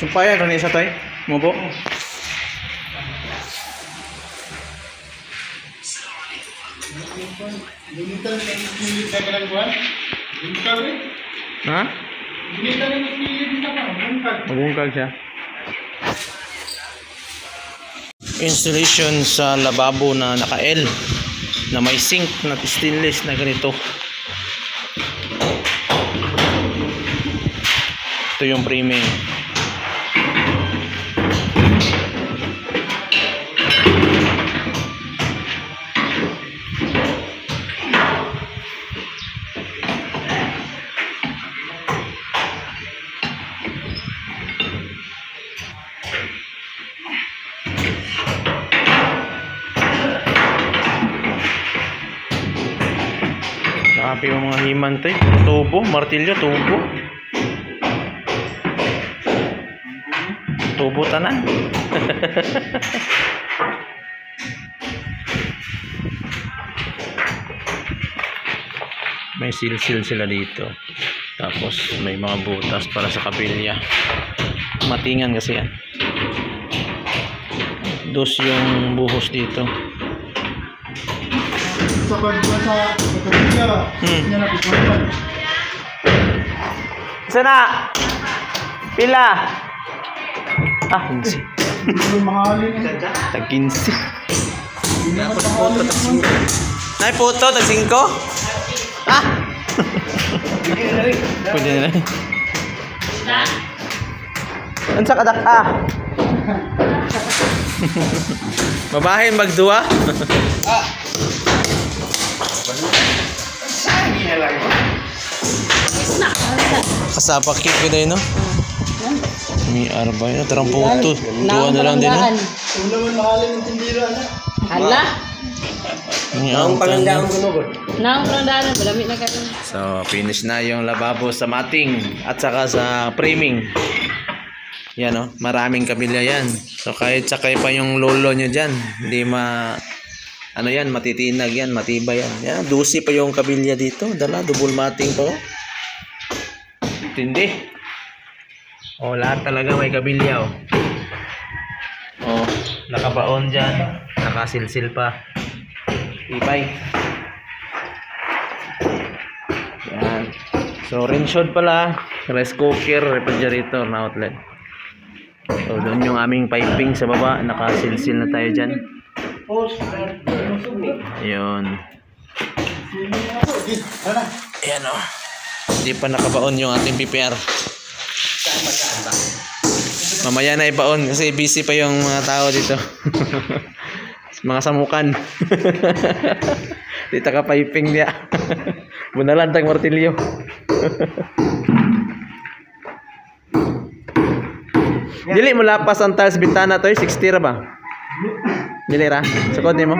Sumpaya ron isa tay. Mubo. Ha? Magungkag siya. Installation sa lababo na naka-L na may sink na stainless na ganito. Ito yung framing. Grabe yung mga himan to eh. Tubo, martilyo, tubo. Tubo tanan. May silsil sila dito. Tapos may mga butas para sa kabilya. Matingan kasi yan. Dos yung buhos dito. Sa kabilya, niya na pisuan. Isa na! Pila! Ah, 15. Tag 15. Nay puto, tag 5? Ah! Pwede na rin. Ano sa kadak ah? Babae magduwa? Ah! Kasapa kik ko dahil no? May arbay na, tarang puto. Duwa na lang din no? Una man mahalin ng tindira na. Hala? Naong palandaang gunugod. Naong palandaang, malamit na kayo. So, finish na yung lababo sa mating at saka sa framing. Yan o, maraming kabilya yan. So, kahit sakay pa yung lolo nyo dyan, hindi ano yan, matitinag yan, matibay yan. Yan, 12 pa yung kabilya dito. Dala, double mating pa o. Tindi. O, lahat talaga may kabilya o. O, nakabaon dyan. Nakasilsil pa. Ibay. Yan. So, rinshod pala. Rice cooker, refrigerator na outlet. So, doon yung aming piping sa baba. Nakasilsil na tayo dyan. Ayun. Ayan o. Hindi pa nakabaon yung ating PPR. Mamaya na ibaon kasi busy pa yung mga tao dito. Mga samukan. Dito ka piping dia. Bunalan tag martilyo. Dili mo lapas ang tiles bintana to, 60 ra ba? Dili ra. Sukod nimo.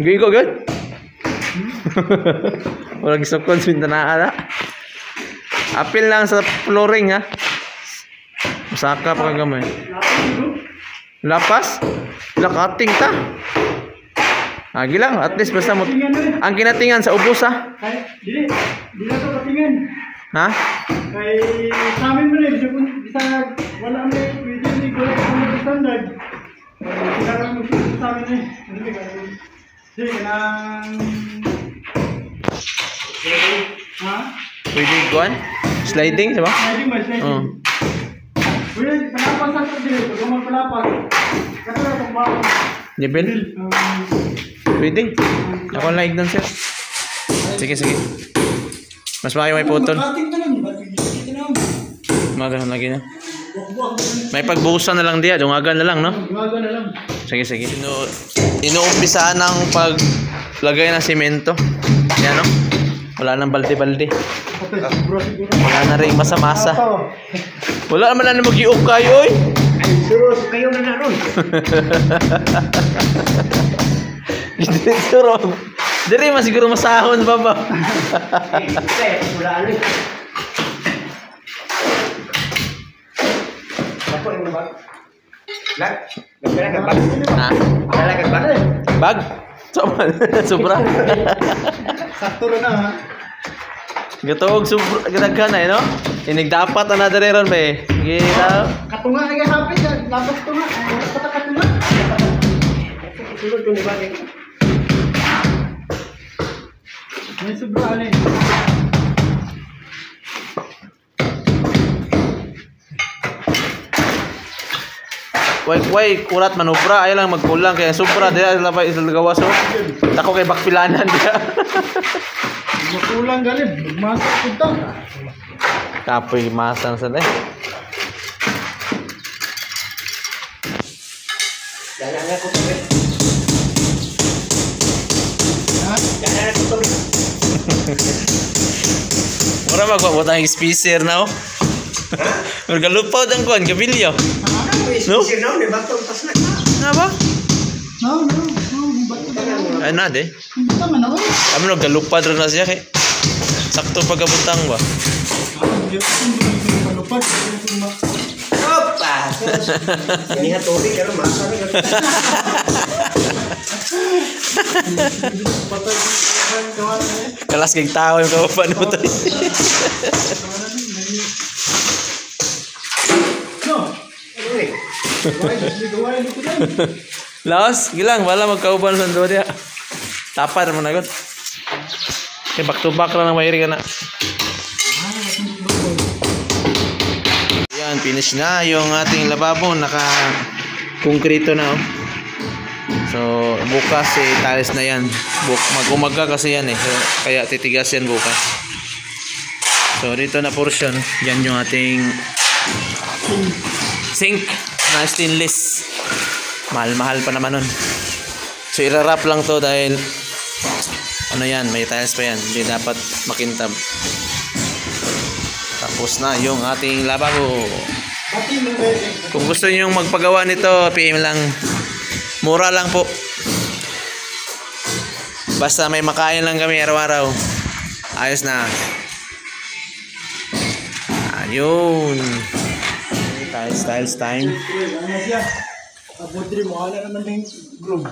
Gigo good. Wala gisukod sa bintana ara. Apil lang sa flooring ha. Masaka pa gamay. Lapas? Lakating ta. Agi lang, at least basta mo. Ang kinatingan sa ubos ha. Dili na to katingan. Ha? Kay sa amin mo na, bisa wala may pwede ni Gola sa standard. Kailangan mo sa amin eh. Sige, kanang... Ha? Pwede kuan? Sliding, diba? Sliding ba? Sliding. Pwede, palapas sa dito. Gumang palapas. Kato na itong bako. Level? Pwede. Ako ang like doon sir. Sige, sige. Mas maayo may putol. Magahan lagi na. May pagbuhusan na lang diya. Dungagan na lang, no? Dungagan na lang. Sige, sige. Inuumpisaan ng paglagay ng simento. Yan, no? Wala nang balde-balde. Okay, siguro. Wala na rin masa-masa. Ato. Wala naman na mag-iok kayo, oy. Ay, sure, kayo na naroon. Siguro. Diri mas siguro masahon pa ba? Wala ano eh. Ako yung nabag. Lag? Nagkala ka bag? Ha? Nagkala ka bag? Bag? Sobra. Sakto na ha. Gatog sobra gidaghan ay no? Inigdapat na diri ron be. Gila. Katunga ay hapit. Labas to nga. Wala ka katunga. Sulod ko ni bagay. May sobra alin. Way kurat manubra ay lang magkulang kaya sobra dira labay sa gawas so. Dako kay bakpilanan dia. Makulang galing. Magmasok punta. Kapoy masan sa eh. Dala nga ko to. Ha? Dala nga ko to. Mura magpabot ang speaker na oh. Magalupaw dang kuan kabilyo. No? Sir na, may batong pas na. Na ba? No. Bato na. Ay na de. Hindi ka man ako. Kami naggalupad rin na siya kay. Sakto pagkabutang ba? Malupad. Opa! Ini nga tubig, pero masa na. Patay ang gawa na eh. Kalas kay tao yung kapapan mo tayo. No. Ano eh? Gawain ko lang. Laos, gilang wala magkauban sa ndo dia. Tapad naman agad. Kay back to back lang ang wiring na. Yan, finish na yung ating lababo, naka konkrito na oh. So, bukas tiles na yan. Mag-umaga kasi yan eh. So, kaya titigas yan bukas. So, dito na portion, yan yung ating sink na stainless. Mahal-mahal pa naman nun. So, irarap lang to dahil ano yan, may tiles pa yan. Hindi dapat makintab. Tapos na yung ating lababo. Kung gusto niyo magpagawa nito, PM lang. Mura lang po. Basta may makain lang kami araw-araw. Ayos na. Ayun. Tiles time. Ano siya? Abodri mo, wala naman yung groove.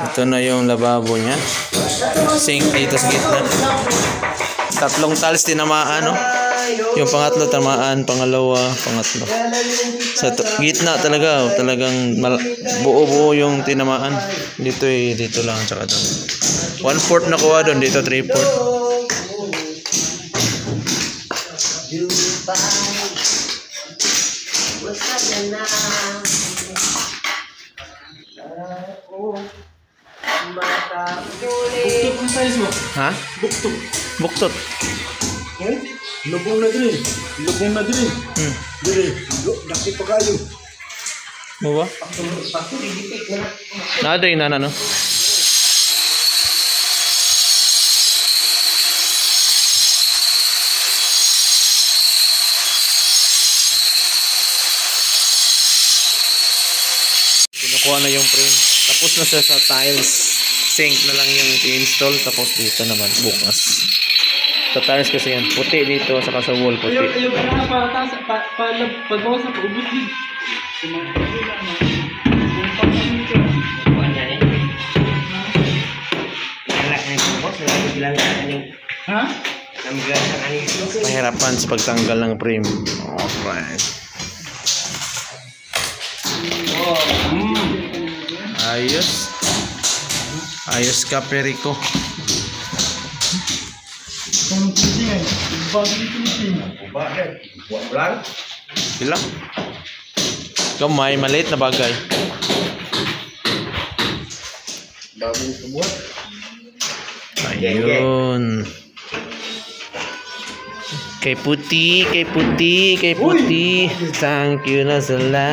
Ito na yung lababo niya. Sink dito sa gitna. Tatlong tiles tinamaan, no? Yung pangatlo tamaan, pangalawa, pangatlo. Sa gitna talaga, oh, talagang buo-buo yung tinamaan. Dito dito lang, tsaka doon. 1/4 nakuha doon, dito 3/4. Buktok ang size mo. Ha? Buktok. Buktot. Yun? Lubong na diri. Lubong na diri. Diri. Daki pa kayo. Mo ba? Nada yung nana, no? Kinukuha na yung frame. Tapos na siya sa tiles. Sink na lang yung i-install. Tapos dito naman, bukas. Sa tiles kasi yan. Puti dito, saka sa wall puti. Ayaw ka na pataas. Pagbawas na paubos din. Ha? Mahirapan sa pagtanggal ng frame. Alright. Ayos. Ayos ka, Perico. Kung tingin, bagong tingin. Sila. Gamay, maliit na bagay. Bagong subuhat. Ayun. Kay puti, kay puti, kay puti. Thank you na sala.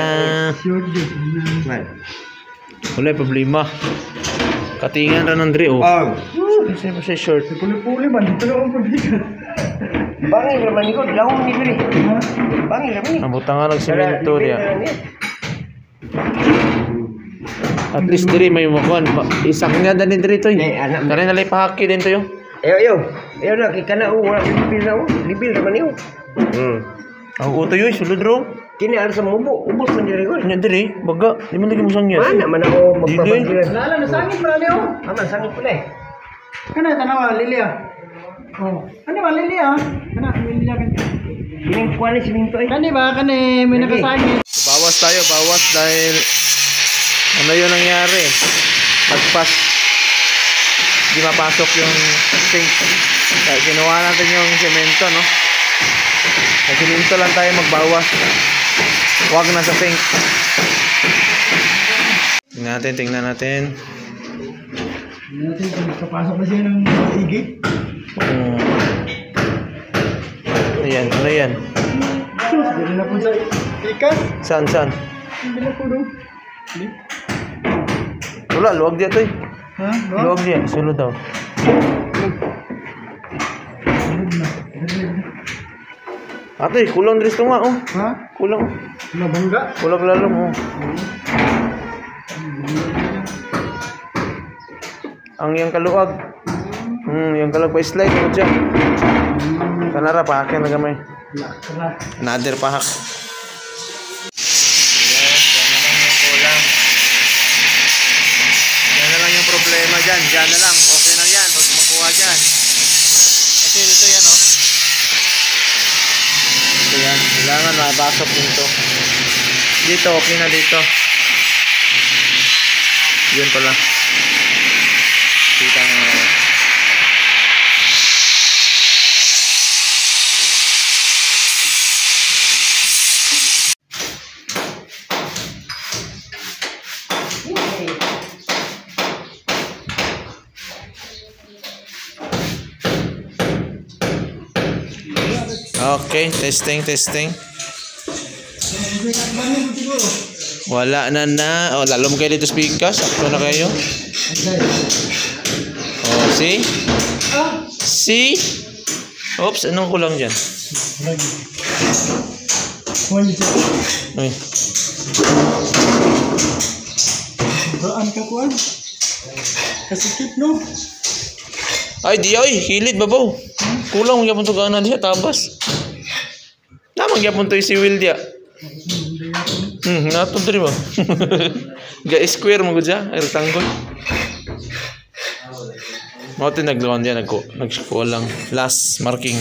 Sure din. Wala problema. Katingan ra ng Dre, oh. Kasi pa siya short. Puli-puli man, dito lang ang pabigat. Bangin naman ko, lahong ni Dre. Bangin naman ni. Nabuta nga lang si Victoria. At least Dre may mukuan. Isak nga din Dre to. Kaya nalay pahaki din to yung. Ayaw na, kaya na wala libil na libil naman niyo. Ang uto yun, sulod ro. Kini ara sa mubo, ubos man diri ko. Nya Dre, baga. Di man lagi mo sangyan. Mana man ako magpapangilan. Lala, nasangit pa niyo. Aman sangit pala eh. Kana tanawa, Lilia. Oh. Ano ba, Lilia? Kana, Lilia kan. Kining kuan ni siminto eh. Kani ba, kani, may nakasangit. Bawas tayo, bawas dahil ano yun nangyari. Pagpas di mapasok yung sink. Kaya ginawa natin yung semento, no? Sa semento lang tayo magbawas. Huwag na sa sink. Tingnan natin. Natin kung kapasok na siya ng igit. Ano yan? Sus, dali na po sa ikas. Saan? Hindi na po doon. Wala, luwag diya to eh. Ha? Luwag diya, sulod daw. Ate, kulang dito nga, oh. Ha? Kulang. Nabangga? Kulang lalo mo. Ang yung kaluwag. Yung kaluwag pa slide mo dyan. Kanara, pahakin na gamay. Another pahak. Yan na lang yung kulang. Yan na lang yung problema dyan. Dyan na lang. Okay na yan. Huwag makuha dyan. Kasi dito yan, oh. Ito yan. Kailangan mabasok dito. Dito, okay na dito. Yun pala. Kita nga. Okay, testing. Wala na. Oh, lalo mo kayo dito speaker. Sakto na kayo. Oh, see? See? Oops, anong kulang dyan? Uy. Baan ka kuan? Kasikip no? Ay, di ay. Hilid, babaw. Kulang yung yapon to gana diya, tabas. Namang yapon to si Will diya. Nato diri ba? Ga square mo gudya, rectangle. Mo tin nagluwan diya nagkuha lang last marking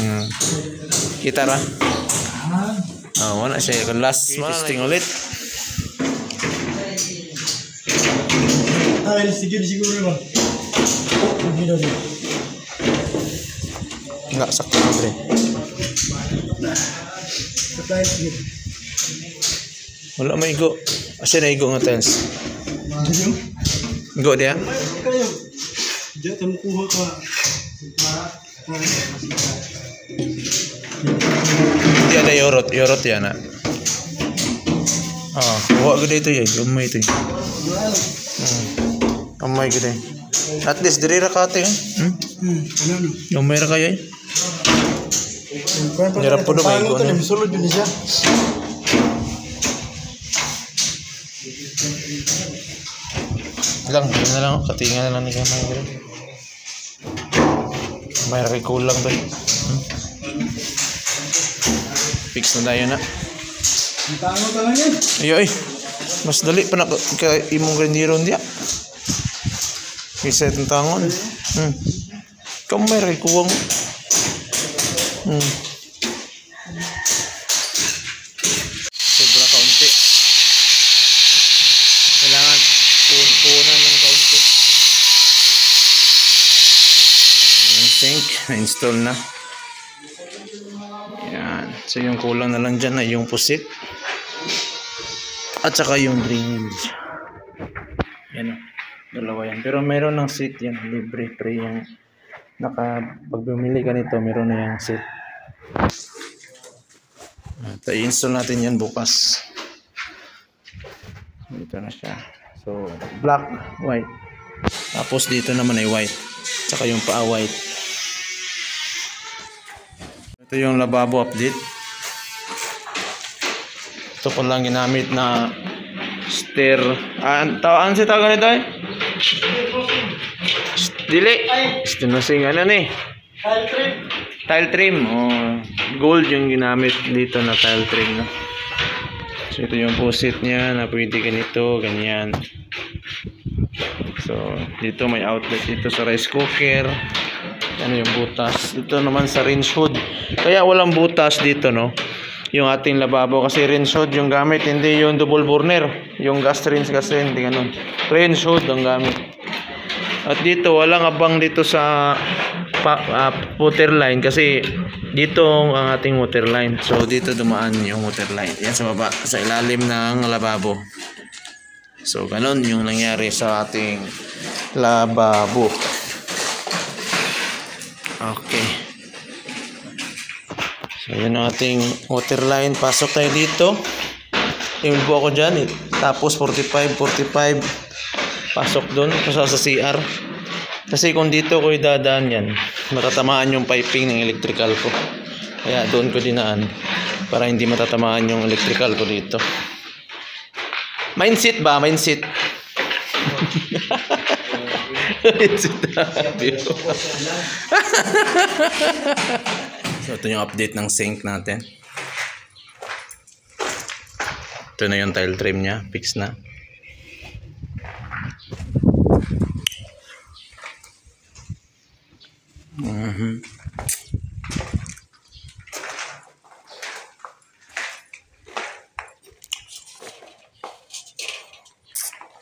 kita ra. Wala siya kun last testing ulit. Ay, siguro ba? Hindi daw. Enggak sakto na pre. Wala may igo. Asa na igo nga tiles? Igo dia? Kayo. Diyan tamo kuha ka. Hindi ada yorot yan na. Kuha ko dito yan, umay ito. Umay ko dito. At least diri ra ka ate. Umay ra kayo. Hirap po na may ko. Sulod yun siya. Lang, yun na lang. Katinga na lang ni kamay ko. May ra kay kulang ba? Fix na tayo na. Ang tango ka lang yan. Ayo mas dali pa na imong grindiro ndiya. Isa itong tangon. Kamay ra kay kuwang. Sobra kaunti. Kailangan punan ng kaunti. Yung sink na-install na. Yan. So yung kulang na lang dyan ay yung pusit at saka yung drainage. Yan o. Dalawa yan. Pero meron ng seat yan. Libre. Free yung pag bumili ka nito, meron na yung seat. At i-install natin yan bukas. Dito na siya. So, black, white. Tapos dito naman ay white. Tsaka yung paa white. Ito yung lababo update. Ito ko lang ginamit na stair. Ano si tawag nito eh? Dili. Stinusing ano ni? Tile trim. Tile trim. Gold yung ginamit dito na tile trim. No? So ito yung posit niya na pwede ganito, ganyan. So dito may outlet dito sa rice cooker. Ano yung butas. Ito naman sa rinse hood. Kaya walang butas dito no. Yung ating lababo kasi rinse hood yung gamit, hindi yung double burner. Yung gas rinse kasi hindi ganun. Rinse hood ang gamit. At dito walang abang dito sa water line kasi dito ang ating water line. So dito dumaan yung water line. Yan sa baba, sa ilalim ng lababo. So ganun yung nangyari sa ating lababo. Okay. So yun ang ating water line. Pasok tayo dito. Tingin po ako dyan. Tapos 45. Pasok doon. Pasok sa CR. Kasi kung dito ko idadaan yan, matatamaan yung piping ng electrical ko. Kaya doon ko dinaan. Para hindi matatamaan yung electrical ko dito. Mindset ba? Mindset. So ito yung update ng sink natin. Ito na yung tile trim nya. Fix na.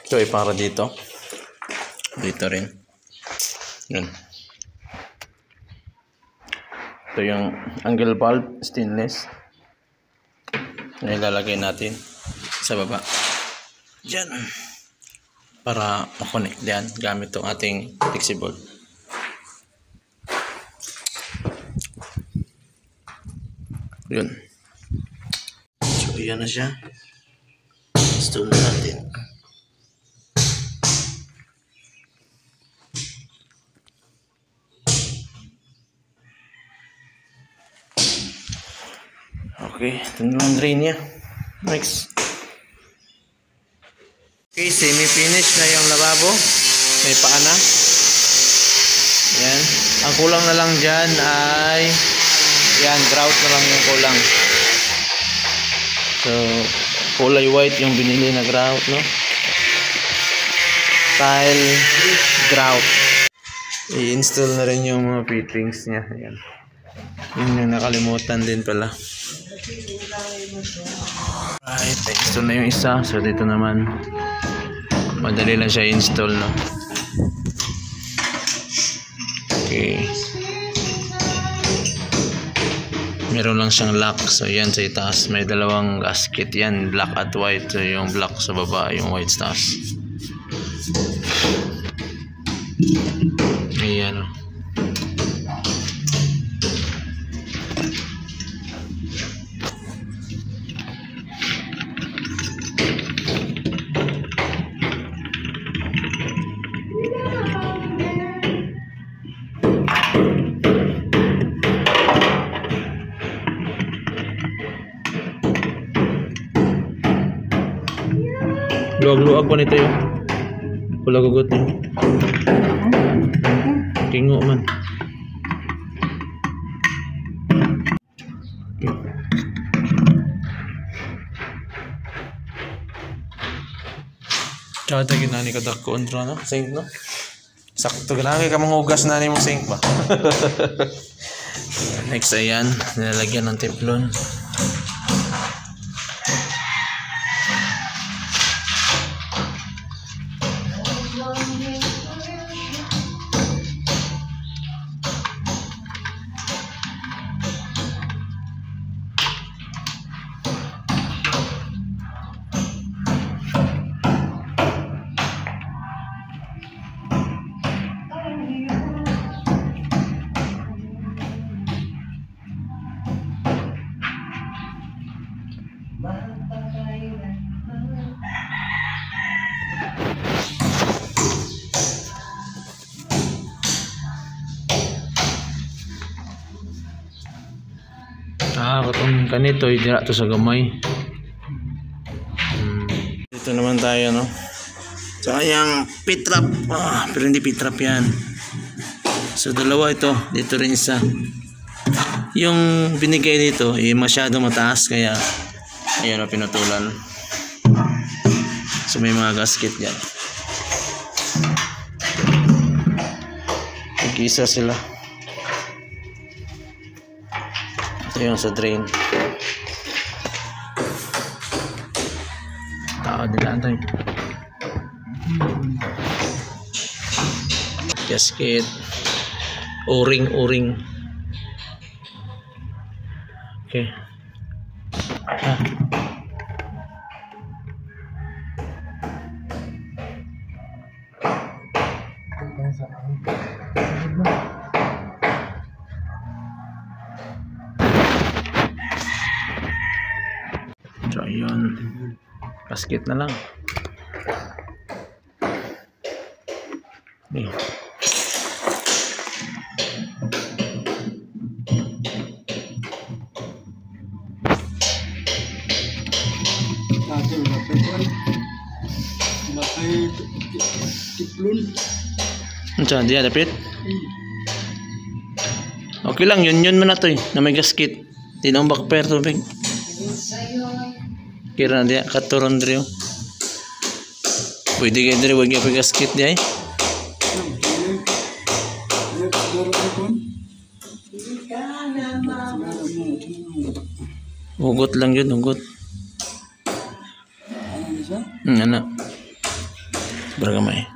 Ito ay para dito. Dito rin. Yun. Ito yung angle bulb stainless na ilalagay natin sa baba. Diyan. Para makonect diyan gamit itong ating flexible. Yun. So, yan na siya. Install na natin. Okay, ito na lang drain niya. Next. Okay, semi-finish na yung lababo. May paa na. Yan. Ang kulang na lang dyan ay yan, grout na lang yung kulang. So, kulay white yung binili na grout, no? Tile grout. I-install na rin yung mga fittings niya. Yan. Yun yung nakalimutan din pala. Right, install na yung isa. So dito naman madali lang siya install, no? Okay. Meron lang siyang lock. So yan sa itaas may dalawang gasket yan, black at white. So yung black sa baba, yung white sa taas. Ayan, oh. Luag-luag pa nito yun. Pula gugot yun. Kingo man. Kada ginani ka dako ondra no? Sink no? Sakto ginani ka manghugas na ni mo sink pa. Next ayan, nilalagyan ng teflon. Katong kanito dira to sa gamay. Dito naman tayo no. So yung pit trap, pero hindi pit trap yan. So dalawa ito, dito rin isa. Yung binigay dito masyado mataas kaya ayun na pinutulan. So may mga gasket yan. Nag-isa sila. Ito yung sa drain. Dilaan tayo. Gasket. O-ring. Okay. So yun, basket na lang. Diyan, dia dapat. Okay lang, yun mo na to na may gasket. Tinombak per tubig. Kira na dia katuron diri. Pwede kayo diri wag yung gasket dia. Hugot lang yun, hugot. Ano? Bergamay.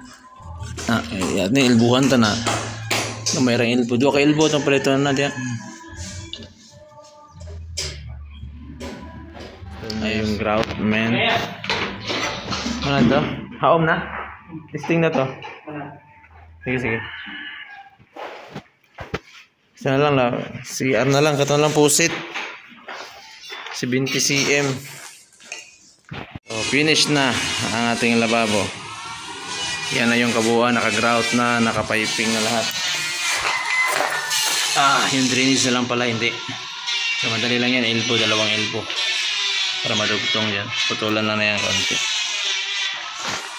Yan ni ilbuhan ta na. May rang ilbo. Dua ka ilbo tong palito na dia. Ay yung grout man. Ano to? Haom na? Testing na to. Sige. Isa na lang la. CR na lang. Kato lang pusit. 70 cm. So, finish na ang ating lababo. Yan na yung kabuuan, naka-grout na, naka-piping na lahat. Yung drainage na lang pala, hindi. So, madali lang yan, elbow, dalawang elbow. Para madugtong yan. Putulan lang na yan konti.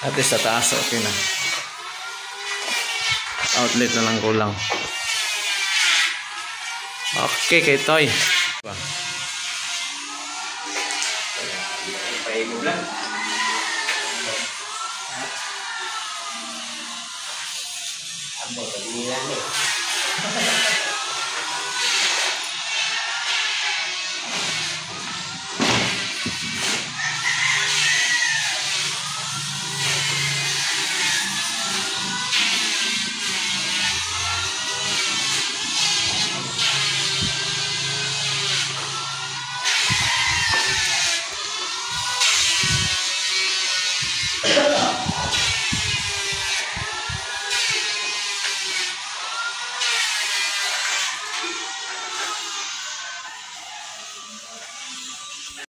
At least sa taas, okay na. Outlet na lang kulang. Okay, kay Toy. Ambos, pag-inilan eh.